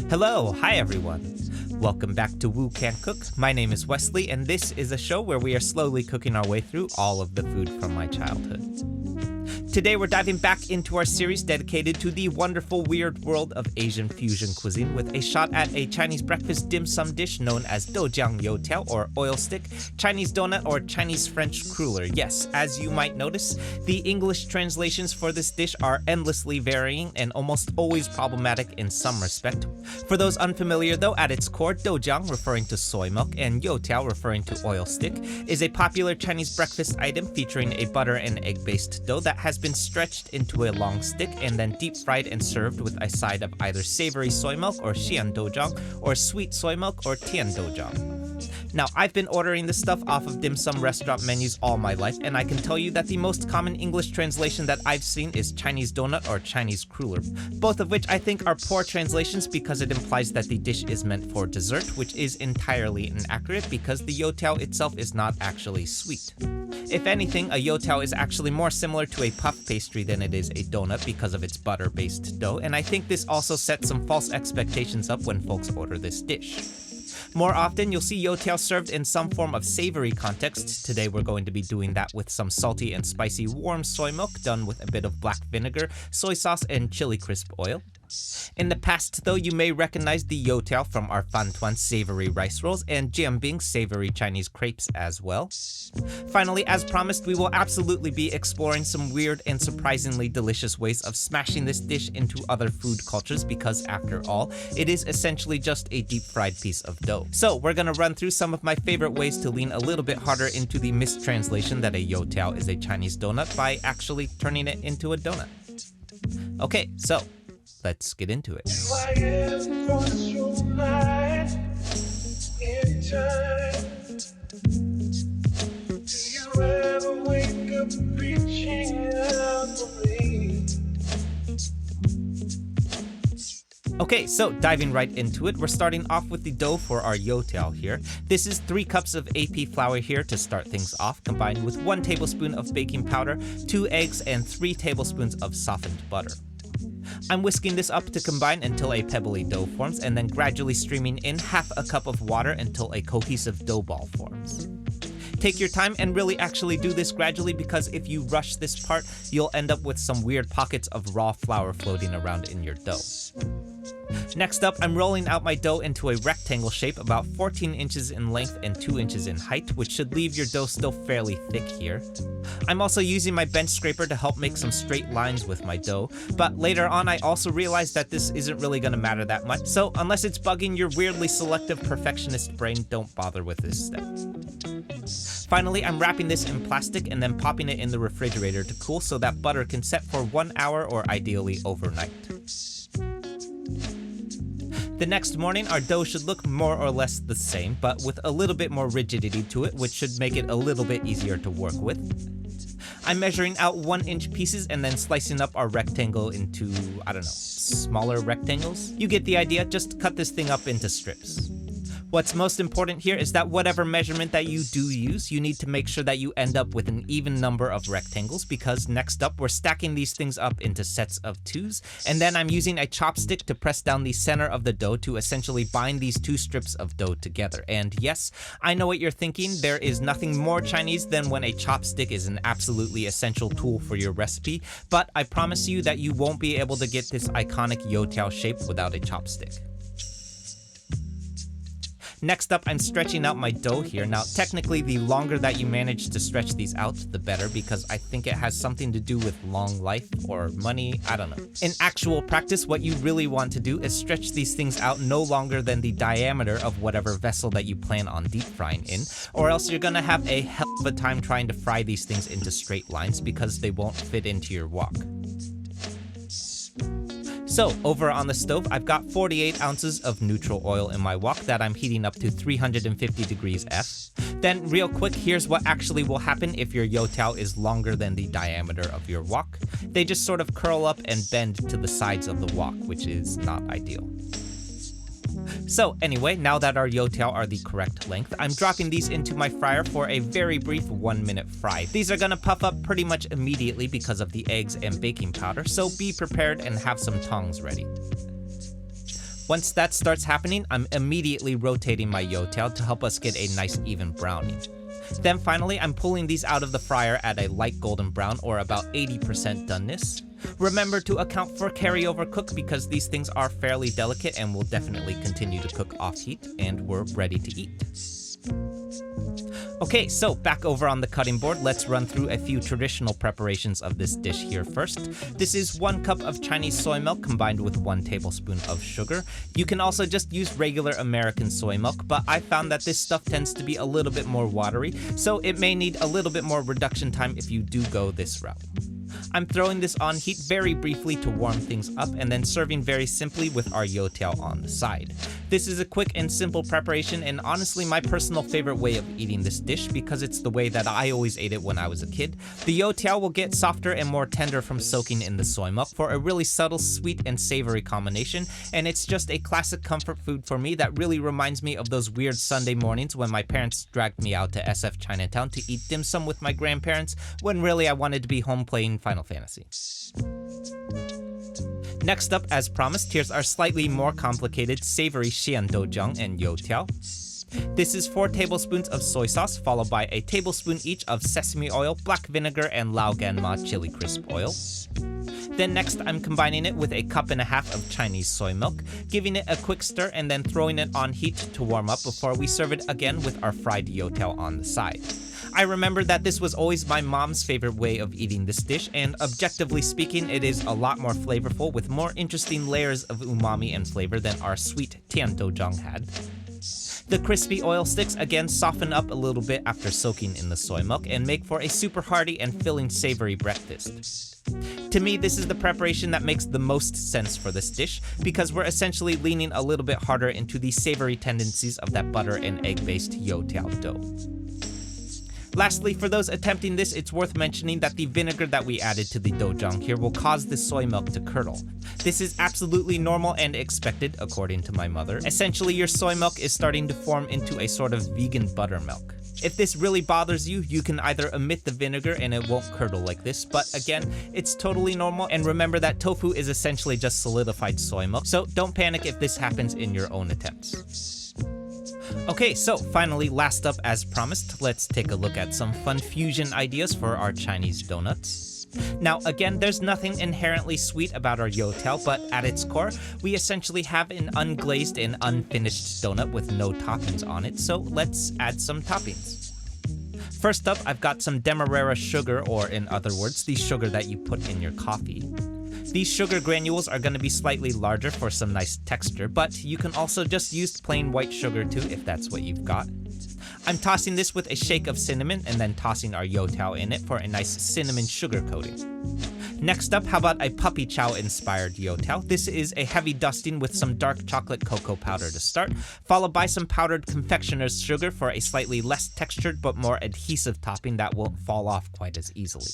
Hello, hi everyone. Welcome back to Woo Can Cook. My name is Wesley, and this is a show where we are slowly cooking our way through all of the food from my childhood. Today we're diving back into our series dedicated to the wonderful weird world of Asian fusion cuisine with a shot at a Chinese breakfast dim sum dish known as Doujiang Youtiao or oil stick, Chinese donut, or Chinese French cruller. Yes, as you might notice, the English translations for this dish are endlessly varying and almost always problematic in some respect. For those unfamiliar though, at its core, Doujiang, referring to soy milk, and Youtiao, referring to oil stick, is a popular Chinese breakfast item featuring a butter and egg-based dough that has been stretched into a long stick and then deep fried and served with a side of either savory soy milk or Xian doujiang or sweet soy milk or Tian doujiang. Now, I've been ordering this stuff off of dim sum restaurant menus all my life, and I can tell you that the most common English translation that I've seen is Chinese donut or Chinese cruller, both of which I think are poor translations because it implies that the dish is meant for dessert, which is entirely inaccurate because the youtiao itself is not actually sweet. If anything, a youtiao is actually more similar to a puff pastry than it is a donut because of its butter-based dough, and I think this also sets some false expectations up when folks order this dish. More often, you'll see youtiao served in some form of savory context. Today we're going to be doing that with some salty and spicy warm soy milk done with a bit of black vinegar, soy sauce, and chili crisp oil. In the past though, you may recognize the youtiao from our Fantuan savory rice rolls and jiambing savory Chinese crepes as well. Finally, as promised, we will absolutely be exploring some weird and surprisingly delicious ways of smashing this dish into other food cultures because after all, it is essentially just a deep fried piece of dough. So we're gonna run through some of my favorite ways to lean a little bit harder into the mistranslation that a youtiao is a Chinese donut by actually turning it into a donut. Okay, so let's get into it. Okay, so diving right into it, we're starting off with the dough for our youtiao here. This is 3 cups of AP flour here to start things off, combined with 1 tablespoon of baking powder, 2 eggs, and 3 tablespoons of softened butter. I'm whisking this up to combine until a pebbly dough forms, and then gradually streaming in half a cup of water until a cohesive dough ball forms. Take your time and really actually do this gradually because if you rush this part, you'll end up with some weird pockets of raw flour floating around in your dough. Next up, I'm rolling out my dough into a rectangle shape about 14 inches in length and 2 inches in height, which should leave your dough still fairly thick here. I'm also using my bench scraper to help make some straight lines with my dough, but later on I also realized that this isn't really going to matter that much, so unless it's bugging your weirdly selective perfectionist brain, don't bother with this step. Finally, I'm wrapping this in plastic and then popping it in the refrigerator to cool so that butter can set for 1 hour or ideally overnight. The next morning, our dough should look more or less the same, but with a little bit more rigidity to it, which should make it a little bit easier to work with. I'm measuring out 1-inch pieces and then slicing up our rectangle into, smaller rectangles. You get the idea, just cut this thing up into strips. What's most important here is that whatever measurement that you do use, you need to make sure that you end up with an even number of rectangles because next up we're stacking these things up into sets of 2s, and then I'm using a chopstick to press down the center of the dough to essentially bind these 2 strips of dough together. And yes, I know what you're thinking, there is nothing more Chinese than when a chopstick is an absolutely essential tool for your recipe, but I promise you that you won't be able to get this iconic youtiao shape without a chopstick. Next up, I'm stretching out my dough here. Now, technically, the longer that you manage to stretch these out, the better, because I think it has something to do with long life or money, I don't know. In actual practice, what you really want to do is stretch these things out no longer than the diameter of whatever vessel that you plan on deep frying in, or else you're gonna have a hell of a time trying to fry these things into straight lines because they won't fit into your wok. So, over on the stove, I've got 48 ounces of neutral oil in my wok that I'm heating up to 350 degrees F. Then, real quick, here's what actually will happen if your youtiao is longer than the diameter of your wok. They just sort of curl up and bend to the sides of the wok, which is not ideal. So anyway, now that our youtiao are the correct length, I'm dropping these into my fryer for a very brief 1-minute fry. These are gonna puff up pretty much immediately because of the eggs and baking powder, so be prepared and have some tongs ready. Once that starts happening, I'm immediately rotating my youtiao to help us get a nice even browning. Then finally, I'm pulling these out of the fryer at a light golden brown or about 80% doneness. Remember to account for carryover cook because these things are fairly delicate and will definitely continue to cook off heat, and we're ready to eat. Okay, so back over on the cutting board, let's run through a few traditional preparations of this dish here first. This is 1 cup of Chinese soy milk combined with 1 tablespoon of sugar. You can also just use regular American soy milk, but I found that this stuff tends to be a little bit more watery, so it may need a little bit more reduction time if you do go this route. I'm throwing this on heat very briefly to warm things up and then serving very simply with our youtiao on the side. This is a quick and simple preparation and honestly my personal favorite way of eating this dish because it's the way that I always ate it when I was a kid. The youtiao will get softer and more tender from soaking in the soy milk for a really subtle sweet and savory combination, and it's just a classic comfort food for me that really reminds me of those weird Sunday mornings when my parents dragged me out to SF Chinatown to eat dim sum with my grandparents when really I wanted to be home playing Final Fantasy. Next up, as promised, here's our slightly more complicated savory Xian doujiang and youtiao. This is 4 tablespoons of soy sauce, followed by a tablespoon each of sesame oil, black vinegar, and lao gan ma chili crisp oil. Then next, I'm combining it with a 1.5 cups of Chinese soy milk, giving it a quick stir and then throwing it on heat to warm up before we serve it again with our fried youtiao on the side. I remember that this was always my mom's favorite way of eating this dish, and objectively speaking, it is a lot more flavorful with more interesting layers of umami and flavor than our sweet Tian doujiang had. The crispy oil sticks again soften up a little bit after soaking in the soy milk and make for a super hearty and filling savory breakfast. To me, this is the preparation that makes the most sense for this dish because we're essentially leaning a little bit harder into the savory tendencies of that butter and egg-based youtiao dough. Lastly, for those attempting this, it's worth mentioning that the vinegar that we added to the doujiang here will cause the soy milk to curdle. This is absolutely normal and expected, according to my mother. Essentially, your soy milk is starting to form into a sort of vegan buttermilk. If this really bothers you, you can either omit the vinegar and it won't curdle like this, but again, it's totally normal, and remember that tofu is essentially just solidified soy milk, so don't panic if this happens in your own attempts. Okay, so finally, last up as promised, let's take a look at some fun fusion ideas for our Chinese donuts. Now again, there's nothing inherently sweet about our youtiao, but at its core, we essentially have an unglazed and unfinished donut with no toppings on it, so let's add some toppings. First up, I've got some demerara sugar, or in other words, the sugar that you put in your coffee. These sugar granules are going to be slightly larger for some nice texture, but you can also just use plain white sugar too if that's what you've got. I'm tossing this with a shake of cinnamon and then tossing our youtiao in it for a nice cinnamon sugar coating. Next up, how about a puppy chow inspired youtiao? This is a heavy dusting with some dark chocolate cocoa powder to start, followed by some powdered confectioner's sugar for a slightly less textured but more adhesive topping that won't fall off quite as easily.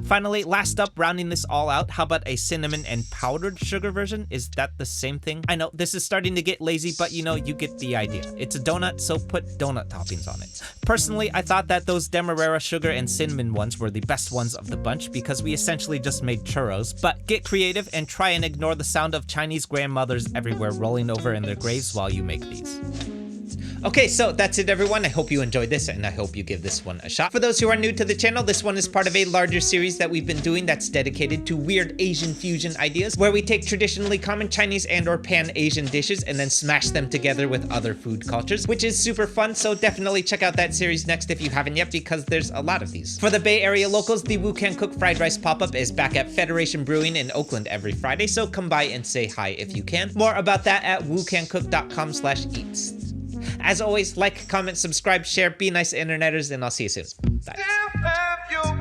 Finally, last up, rounding this all out, how about a cinnamon and powdered sugar version? Is that the same thing? I know, this is starting to get lazy, but you know, you get the idea. It's a donut, so put donut toppings on it. Personally, I thought that those demerara sugar and cinnamon ones were the best ones of the bunch because we essentially just made churros, but get creative and try and ignore the sound of Chinese grandmothers everywhere rolling over in their graves while you make these. Okay, so that's it everyone. I hope you enjoyed this and I hope you give this one a shot. For those who are new to the channel, this one is part of a larger series that we've been doing that's dedicated to weird Asian fusion ideas, where we take traditionally common Chinese and or pan-Asian dishes and then smash them together with other food cultures, which is super fun, so definitely check out that series next if you haven't yet because there's a lot of these. For the Bay Area locals, the Wu Can Cook Fried Rice pop-up is back at Federation Brewing in Oakland every Friday, so come by and say hi if you can. More about that at wucancook.com/eats. As always, like, comment, subscribe, share, be nice interneters, and I'll see you soon. Bye.